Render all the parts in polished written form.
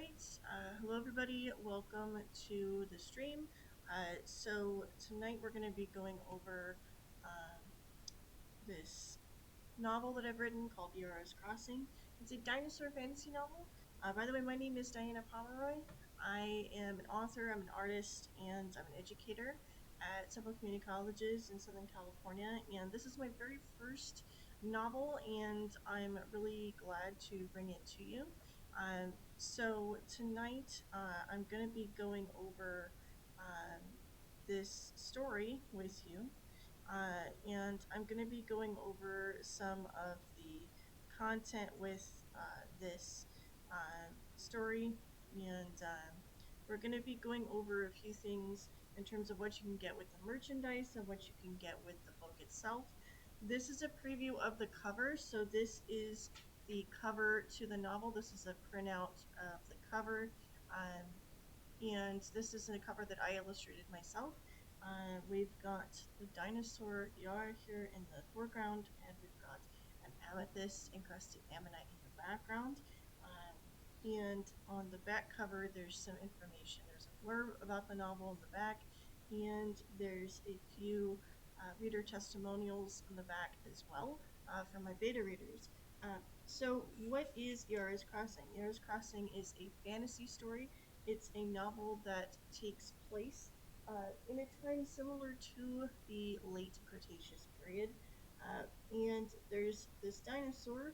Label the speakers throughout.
Speaker 1: right. Hello, everybody. Welcome to the stream. So tonight we're going to be going over this novel that I've written called Iara's Crossing. It's a dinosaur fantasy novel. By the way, my name is Diana Pomeroy. I am an author, I'm an artist, and I'm an educator at several community colleges in Southern California. And this is my very first novel, and I'm really glad to bring it to you. So tonight I'm going to be going over um, this story with you, and I'm going to be going over some of the content with this story, and we're going to be going over a few things in terms of what you can get with the merchandise and what you can get with the book itself. This is a preview of the cover, so this is the cover to the novel. This is a printout of the cover. Um, and this is a cover that I illustrated myself. We've got the dinosaur Iara here in the foreground, and we've got an amethyst encrusted ammonite in the background. And on the back cover, there's some information. There's a blurb about the novel in the back, and there's a few reader testimonials on the back as well from my beta readers. So, what is Iara's Crossing? Iara's Crossing is a fantasy story. It's a novel that takes place in a time similar to the late Cretaceous period. And there's this dinosaur.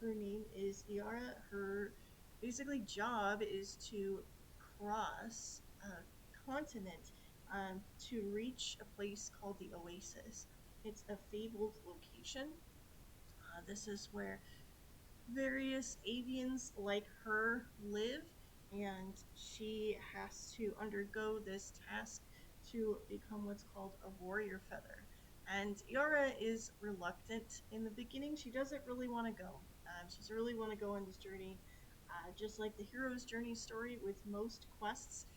Speaker 1: Her name is Iara. Her basically job is to cross a continent to reach a place called the Oasis. It's a fabled location. This is where various avians like her live, and she has to undergo this task to become what's called a warrior feather. And Yara is reluctant in the beginning. She doesn't really want to go. She doesn't really want to go on this journey. Just like the hero's journey story with most quests,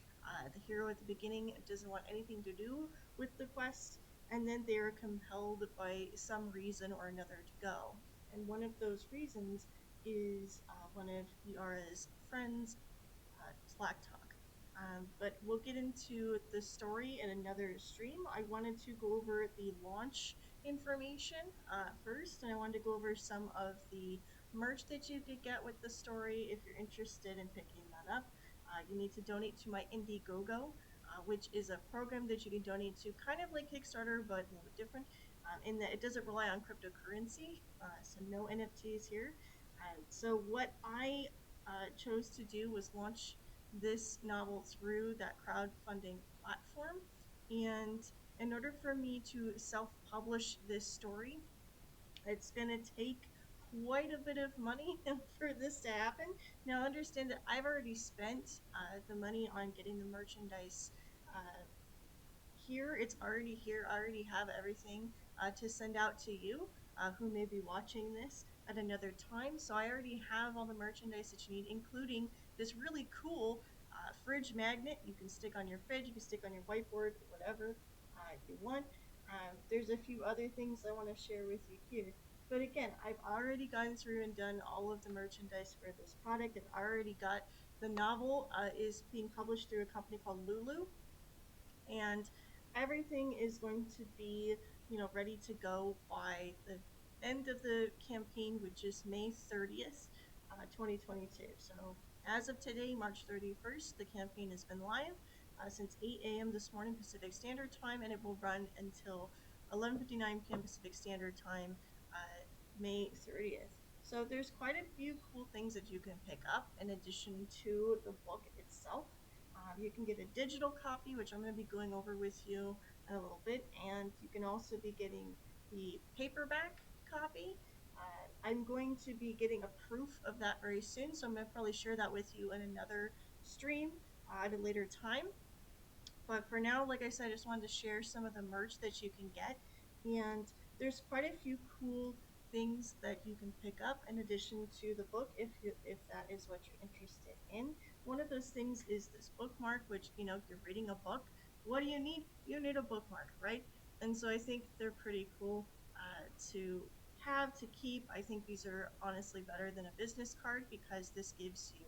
Speaker 1: the hero at the beginning doesn't want anything to do with the quest, and then they are compelled by some reason or another to go. And one of those reasons is one of Iara's friends, Slack Talk. But we'll get into the story in another stream. I wanted to go over the launch information first, and I wanted to go over some of the merch that you could get with the story if you're interested in picking that up. You need to donate to my Indiegogo, which is a program that you can donate to, kind of like Kickstarter, but a little bit different, in that it doesn't rely on cryptocurrency, so no NFTs here. So what I chose to do was launch this novel through that crowdfunding platform. And in order for me to self-publish this story, it's going to take quite a bit of money for this to happen. Now, understand that I've already spent the money on getting the merchandise here. It's already here. I already have everything to send out to you who may be watching this at another time. So I already have all the merchandise that you need, including this really cool fridge magnet you can stick on your fridge, you can stick on your whiteboard, whatever you want. There's a few other things I want to share with you here. But again, I've already gone through and done all of the merchandise for this product. I've already got the novel is being published through a company called Lulu, and everything is going to be ready to go by the end of the campaign, which is May 30th, 2022. So as of today, March 31st, the campaign has been live since 8 a.m. this morning Pacific Standard Time, and it will run until 11:59 p.m. Pacific Standard Time, May 30th. So there's quite a few cool things that you can pick up in addition to the book itself. You can get a digital copy, which I'm going to be going over with you in a little bit, and you can also be getting the paperback copy. I'm going to be getting a proof of that very soon, so I'm going to probably share that with you in another stream at a later time. But for now, like I said, I just wanted to share some of the merch that you can get, and there's quite a few cool things that you can pick up in addition to the book if that is what you're interested in. One of those things is this bookmark, which if you're reading a book, what do you need? You need a bookmark, right? And so I think they're pretty cool to have, to keep. I think these are honestly better than a business card because this gives you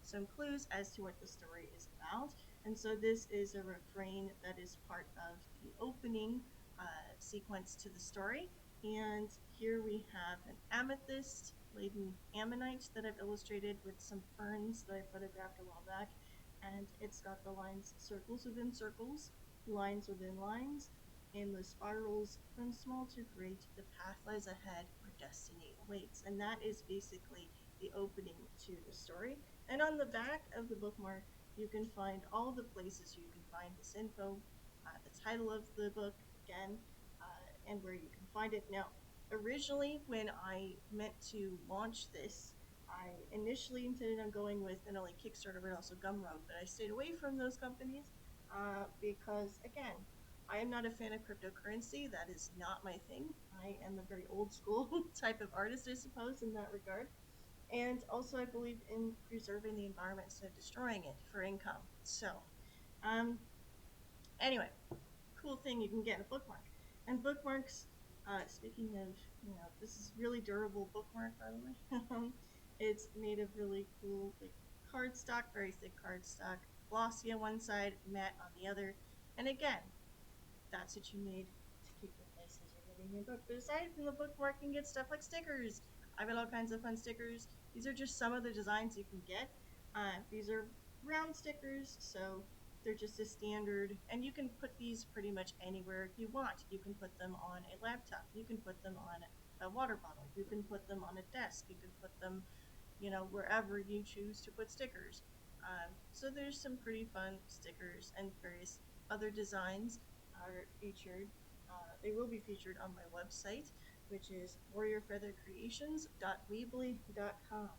Speaker 1: some clues as to what the story is about. And so this is a refrain that is part of the opening sequence to the story. And here we have an amethyst laden ammonite that I've illustrated with some ferns that I photographed a while back. And it's got the lines circles within circles, lines within lines, endless spirals from small to great. The path lies ahead where destiny awaits. And that is basically the opening to the story. And on the back of the bookmark, you can find all the places you can find this info, the title of the book again, and where you can find it. Now, originally, when I meant to launch this, I initially intended on going with not only Kickstarter but also Gumroad, but I stayed away from those companies because, again, I am not a fan of cryptocurrency. That is not my thing. I am a very old school type of artist, I suppose, in that regard. And also, I believe in preserving the environment instead of destroying it for income. So, um, anyway, cool thing you can get a bookmark. And bookmarks, speaking of, this is really durable bookmark, by the way. It's made of really cool, like, cardstock, very thick cardstock, glossy on one side, matte on the other. And again, that's what you need to keep the places you're getting your book. But aside from the bookmark, you can get stuff like stickers. I've got all kinds of fun stickers. These are just some of the designs you can get. These are round stickers, so they're just a standard, and you can put these pretty much anywhere you want. You can put them on a laptop. You can put them on a water bottle. You can put them on a desk. You can put them, wherever you choose to put stickers. So there's some pretty fun stickers, and various other designs are featured. They will be featured on my website, which is warriorfeathercreations.weebly.com.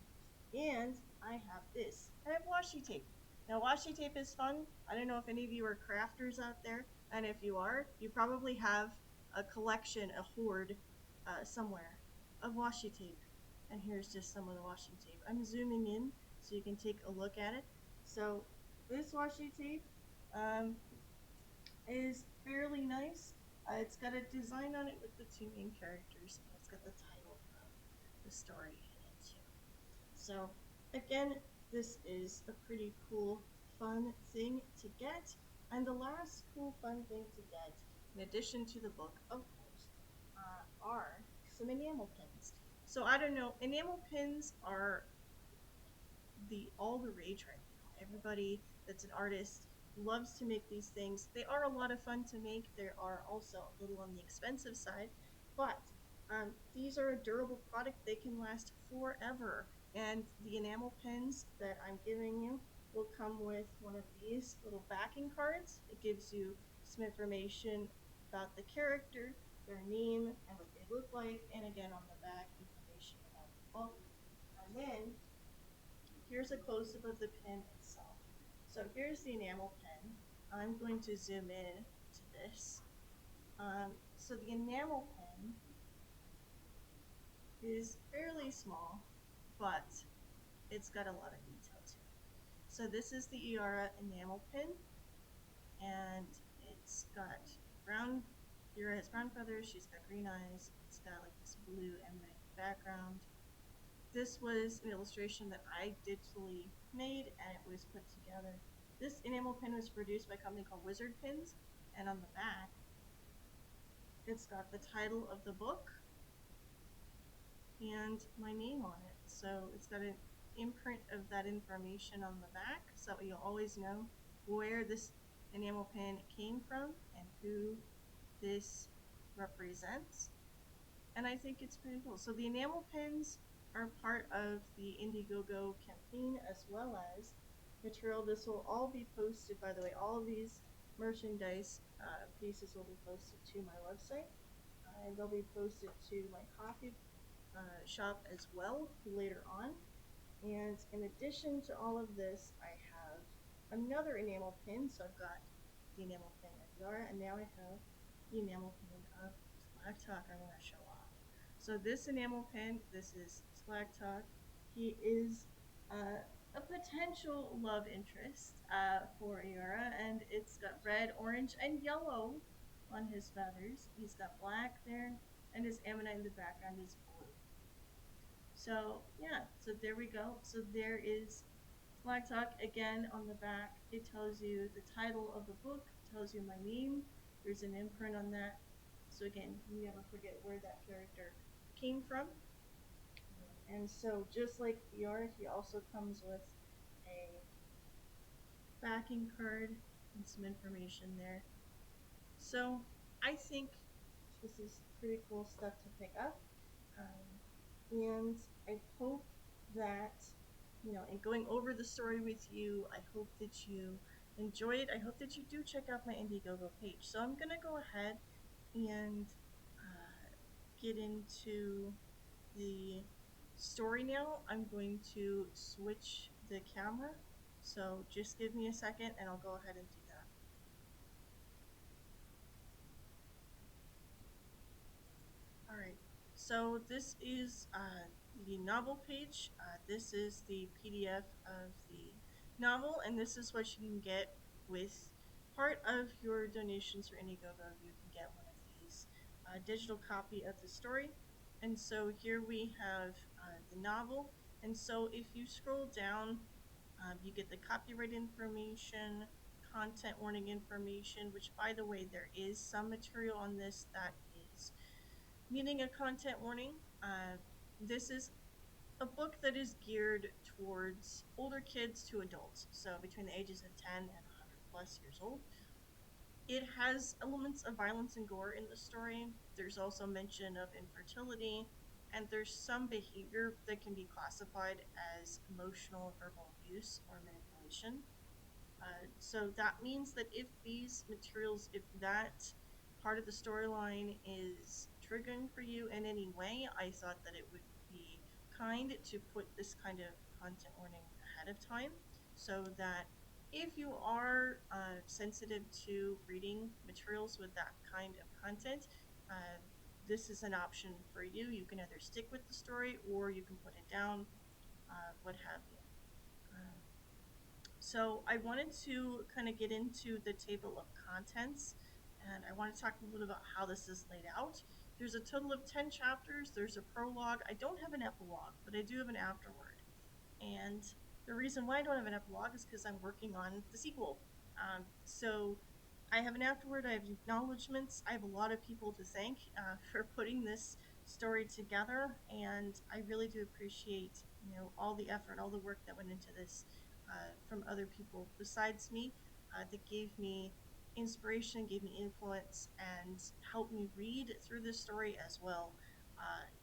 Speaker 1: And I have this. I have washi tape. Now, washi tape is fun. I don't know if any of you are crafters out there, and if you are, you probably have a collection, a hoard somewhere of washi tape. And here's just some of the washi tape. I'm zooming in so you can take a look at it. So this washi tape um, is fairly nice. It's got a design on it with the two main characters, and it's got the title of the story in it too. So again, this is a pretty cool, fun thing to get. And the last cool, fun thing to get, in addition to the book, of course, are some enamel pins. So I don't know, enamel pins are the all the rage right now. Everybody that's an artist loves to make these things. They are a lot of fun to make. They are also a little on the expensive side, but these are a durable product. They can last forever. And the enamel pins that I'm giving you will come with one of these little backing cards. It gives you some information about the character, their name, and what they look like, and again on the back, information about the book. And then here's a close-up of the pen itself. So here's the enamel pen. I'm going to zoom in to this. So the enamel pen is fairly small, but it's got a lot of detail to it. So this is the Iara enamel pen, and it's got brown, Iara has brown feathers, she's got green eyes, it's got like this blue emerald background. This was an illustration that I digitally made, and it was put together. This enamel pin was produced by a company called Wizard Pins, and on the back, it's got the title of the book and my name on it. So it's got an imprint of that information on the back, so you'll always know where this enamel pin came from and who this represents. And I think it's pretty cool. So the enamel pins are part of the Indiegogo campaign, as well as material. This will all be posted, by the way, all of these merchandise pieces will be posted to my website, and they'll be posted to my coffee shop as well later on. And in addition to all of this, I have another enamel pin. So I've got the enamel pin of Iara, and now I have the enamel pin of Slack Talk I want to show off. So this enamel pin, this is Slack Talk. He is a potential love interest for Iara, and it's got red, orange, and yellow on his feathers. He's got black there, and his ammonite in the background is blue. So yeah, so there we go. So there is Slack Talk, again, on the back, it tells you the title of the book, tells you my name. There's an imprint on that. So, again, you never forget where that character came from. And so, just like Iara, he also comes with a backing card and some information there. So, I think this is pretty cool stuff to pick up. And I hope that, in going over the story with you, I hope that you enjoy it. I hope that you do check out my Indiegogo page. So I'm going to go ahead and get into the story now. I'm going to switch the camera. So just give me a second and I'll go ahead and do that. All right. So this is the novel page. This is the PDF of the novel, and this is what you can get with part of your donations for Indiegogo. You can get one of these digital copy of the story. And so here we have the novel. And so if you scroll down, you get the copyright information, content warning information, which, by the way, there is some material on this that is needing a content warning. This is a book that is geared towards older kids to adults, so between the ages of 10 and 100 plus years old. It has elements of violence and gore in the story. There's also mention of infertility, and there's some behavior that can be classified as emotional verbal abuse or manipulation. So that means that if these materials, if that part of the storyline is triggering for you in any way, I thought that it would be kind to put this kind of content warning ahead of time so that if you are sensitive to reading materials with that kind of content, uh, this is an option for you. You can either stick with the story or you can put it down, what have you. Uh, so I wanted to kind of get into the table of contents, and I want to talk a little bit about how this is laid out. There's a total of 10 chapters. There's a prologue. I don't have an epilogue, but I do have an afterword. And the reason why I don't have an epilogue is because I'm working on the sequel. So I have an afterword, I have acknowledgments, I have a lot of people to thank for putting this story together, and I really do appreciate all the effort, all the work that went into this from other people besides me that gave me inspiration, gave me influence, and helped me read through this story as well.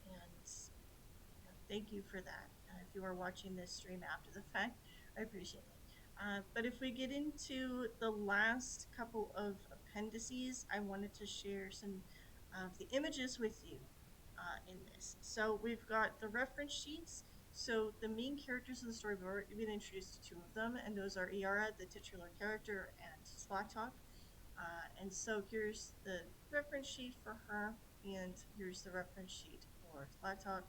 Speaker 1: And thank you for that. If you are watching this stream after the fact, I appreciate it. But if we get into the last couple of appendices, I wanted to share some of the images with you in this. So we've got the reference sheets. So the main characters of the story, we've already been introduced to two of them, and those are Iara, the titular character, and Slack Talk. And so here's the reference sheet for her, and here's the reference sheet for Slack Talk.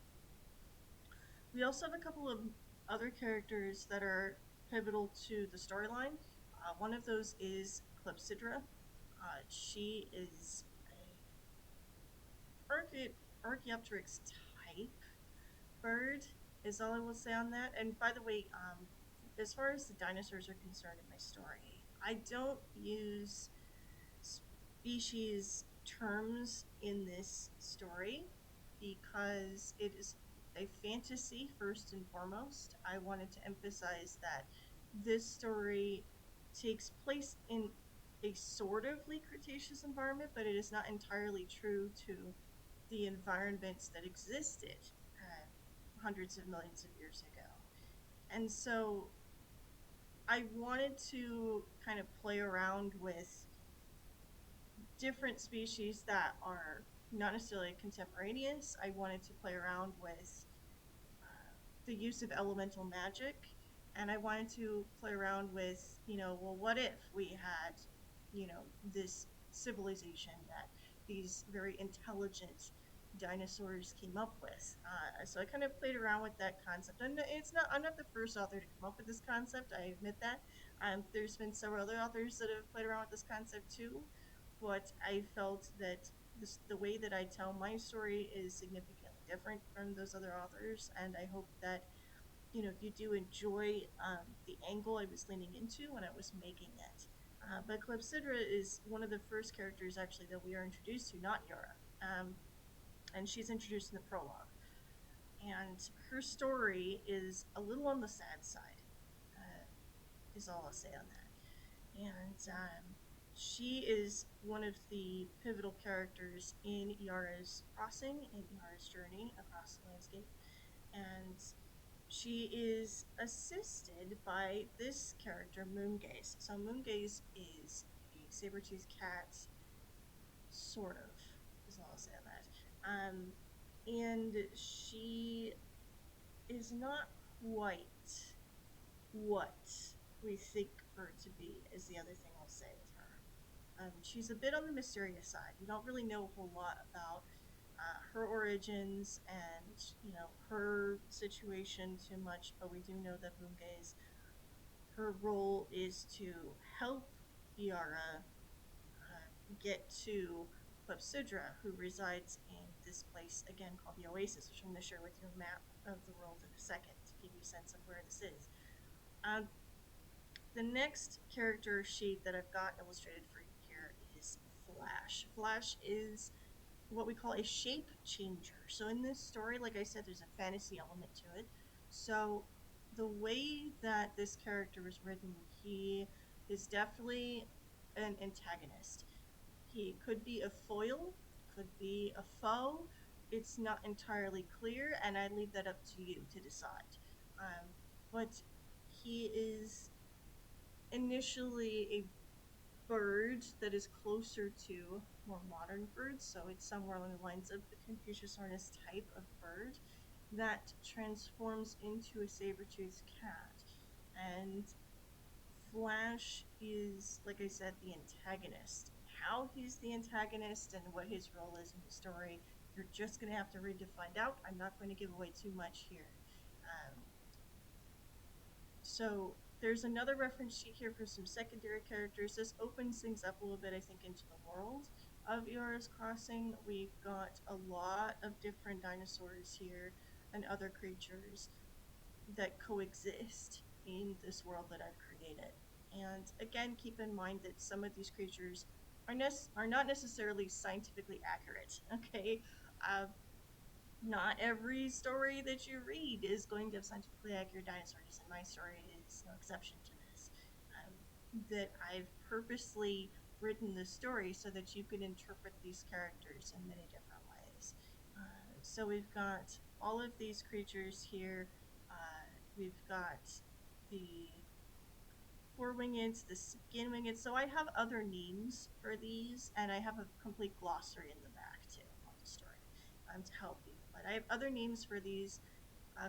Speaker 1: We also have a couple of other characters that are pivotal to the storyline. One of those is Clepsydra. She is a Archaeopteryx type bird, is all I will say on that. And by the way, as far as the dinosaurs are concerned in my story, I don't use species terms in this story because it is a fantasy first and foremost. I wanted to emphasize that this story takes place in a sort of late Cretaceous environment, but it is not entirely true to the environments that existed hundreds of millions of years ago. And so I wanted to kind of play around with different species that are not necessarily contemporaneous. I wanted to play around with the use of elemental magic, and I wanted to play around with, well, what if we had, this civilization that these very intelligent dinosaurs came up with. So I kind of played around with that concept, and I'm not the first author to come up with this concept. I admit that. There's been several other authors that have played around with this concept too, but I felt that the way that I tell my story is significantly different from those other authors, and I hope that if you do enjoy the angle I was leaning into when I was making it. But Clepsydra is one of the first characters actually that we are introduced to, not Yara. And she's introduced in the prologue. And her story is a little on the sad side, uh, is all I'll say on that. And she is one of the pivotal characters in Yara's crossing, in Yara's journey across the landscape. And she is assisted by this character, Moongaze. So Moongaze is a saber-toothed cat, sort of, is all I'll say on that. And she is not quite what we think her to be, is the other thing I'll say with her. She's a bit on the mysterious side. We don't really know a whole lot about her origins and her situation too much, but we do know that Bunge's her role is to help Iara get to Clepsydra, who resides in this place again called the Oasis, which I'm going to share with you a map of the world in a second to give you a sense of where this is. Um, the next character sheet that I've got illustrated for you here is Flash. Flash is what we call a shape changer. So in this story, like I said, there's a fantasy element to it. So the way that this character is written, he is definitely an antagonist. He could be a foil, could be a foe. It's not entirely clear, and I leave that up to you to decide. But he is initially a bird that is closer to more modern birds, so it's somewhere along the lines of the Confucius-Hornus type of bird that transforms into a saber-toothed cat. And Flash is, like I said, the antagonist. How he's the antagonist and what his role is in the story, you're just going to have to read to find out. I'm not going to give away too much here. Um, so there's another reference sheet here for some secondary characters. This opens things up a little bit, I think, into the world of Iara's Crossing. We've got a lot of different dinosaurs here and other creatures that coexist in this world that I've created. And again, keep in mind that some of these creatures are not necessarily scientifically accurate. Okay, uh, not every story that you read is going to have scientifically accurate dinosaurs, and my story is no exception to this. That I've purposely written the story so that you can interpret these characters in many different ways. So we've got all of these creatures here. We've got the four wingeds, the skin wingeds. So I have other names for these, and I have a complete glossary in the back too on the story to help you. But I have other names for these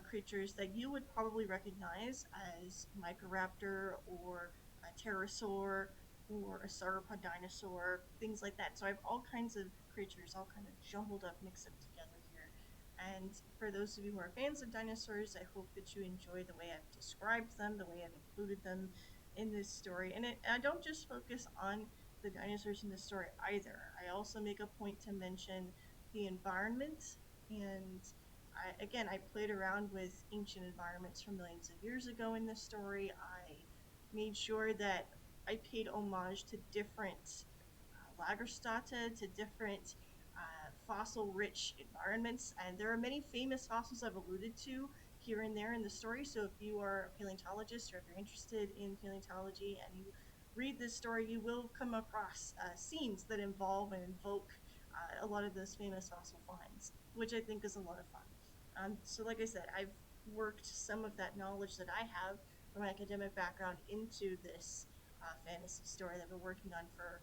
Speaker 1: creatures that you would probably recognize as Microraptor or a pterosaur or a sauropod dinosaur, things like that. So I have all kinds of creatures, all kind of jumbled up, mixed up together here. And for those of you who are fans of dinosaurs, I hope that you enjoy the way I've described them, the way I've included them in this story. And I don't just focus on the dinosaurs in the story either. I also make a point to mention the environment. And I played around with ancient environments from millions of years ago in this story. I made sure that I paid homage to different Lagerstätte, to different fossil-rich environments, and there are many famous fossils I've alluded to here and there in the story. So if you are a paleontologist or if you're interested in paleontology and you read this story, you will come across scenes that involve and invoke a lot of those famous fossil finds, which I think is a lot of fun. So like I said, I've worked some of that knowledge that I have from an academic background into this fantasy story that we're working on for,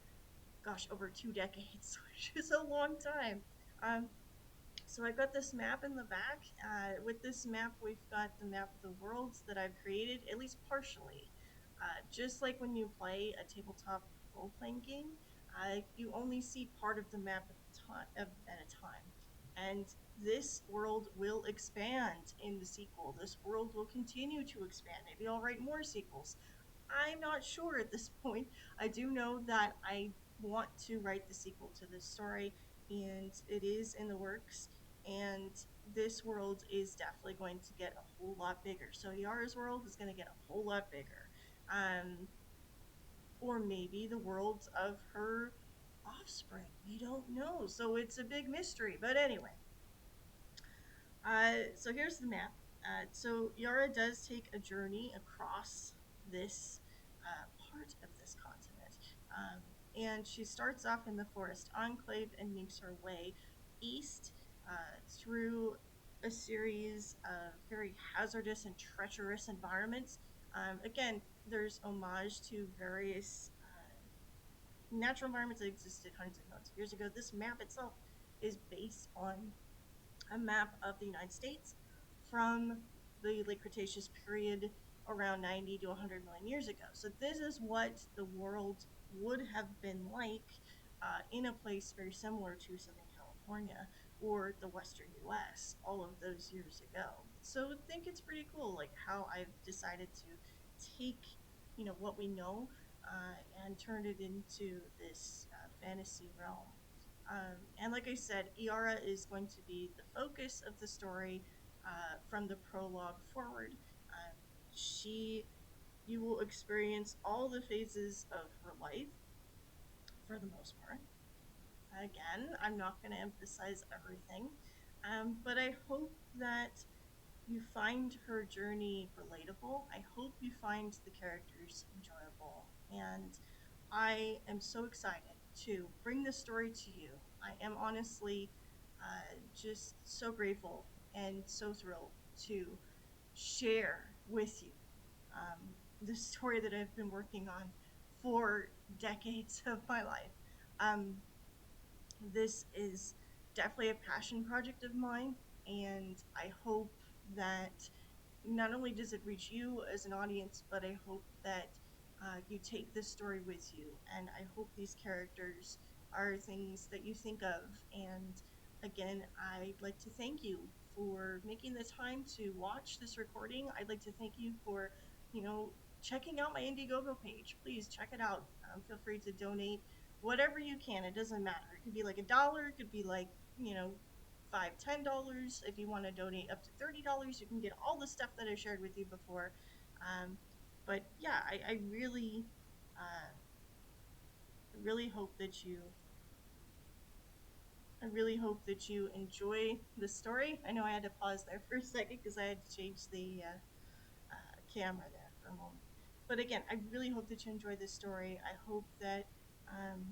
Speaker 1: gosh, over 2 decades, which is a long time. Um, so I've got this map in the back. With this map, we've got the map of the worlds that I've created, at least partially. Just like when you play a tabletop role-playing game, you only see part of the map at a time. And this world will expand in the sequel. This world will continue to expand. Maybe I'll write more sequels. I'm not sure at this point. I do know that I want to write the sequel to this story, and it is in the works. and this world is definitely going to get a whole lot bigger. So Yara's world is going to get a whole lot bigger. Um, or maybe the worlds of her offspring. We don't know. So it's a big mystery. But anyway, so here's the map. So Yara does take a journey across this part of this continent. And she starts off in the forest enclave and makes her way east through a series of very hazardous and treacherous environments. Again, there's homage to various natural environments that existed hundreds of millions of years ago. This map itself is based on a map of the United States from the late Cretaceous period around 90 to 100 million years ago. So this is what the world would have been like in a place very similar to Southern California or the Western US all of those years ago. So I think it's pretty cool, like how I've decided to take, what we know and turn it into this fantasy realm. And like I said, Iara is going to be the focus of the story from the prologue forward. She, you will experience all the phases of her life for the most part. Again, I'm not going to emphasize everything, but I hope that you find her journey relatable. I hope you find the characters enjoyable. And I am so excited to bring this story to you. I am honestly just so grateful and so thrilled to share with you the story that I've been working on for decades of my life. Um, this is definitely a passion project of mine, and I hope that not only does it reach you as an audience, but I hope that you take this story with you. And I hope these characters are things that you think of. And again, I'd like to thank you for making the time to watch this recording. I'd like to thank you for, you know, checking out my Indiegogo page. Please check it out. Feel free to donate whatever you can. It doesn't matter. It could be like $1. It could be like, $5, $10. If you want to donate up to $30, you can get all the stuff that I shared with you before. Um, but yeah, I uh, really hope that you I really hope that you enjoy the story. I know I had to pause there for a second because I had to change the camera there for a moment. But again, I really hope that you enjoy this story. I hope that um,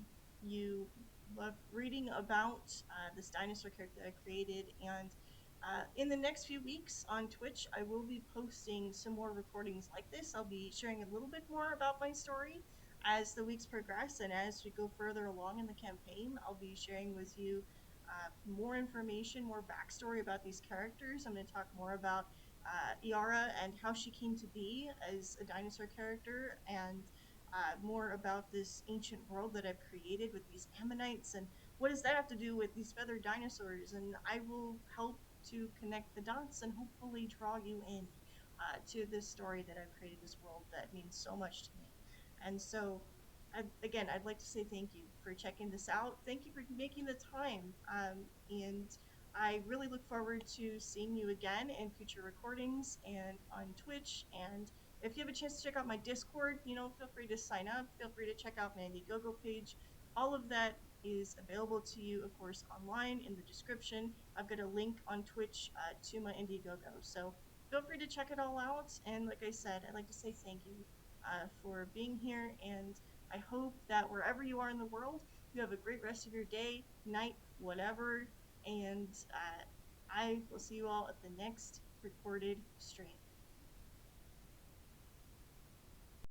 Speaker 1: you love reading about this dinosaur character that I created. And in the next few weeks on Twitch, I will be posting some more recordings like this. I'll be sharing a little bit more about my story as the weeks progress and as we go further along in the campaign. I'll be sharing with you more information, more backstory about these characters. I'm going to talk more about Iara and how she came to be as a dinosaur character, and more about this ancient world that I've created with these ammonites, and what does that have to do with these feathered dinosaurs. And I will help to connect the dots and hopefully draw you in to this story that I've created, this world that means so much to me. And so, again, I'd like to say thank you for checking this out. Thank you for making the time. And I really look forward to seeing you again in future recordings and on Twitch. And if you have a chance to check out my Discord, feel free to sign up. Feel free to check out my Indiegogo page. All of that is available to you, of course, online in the description. I've got a link on Twitch to my Indiegogo. So feel free to check it all out. And like I said, I'd like to say thank you for being here. And I hope that wherever you are in the world, you have a great rest of your day, night, whatever. And I will see you all at the next recorded stream.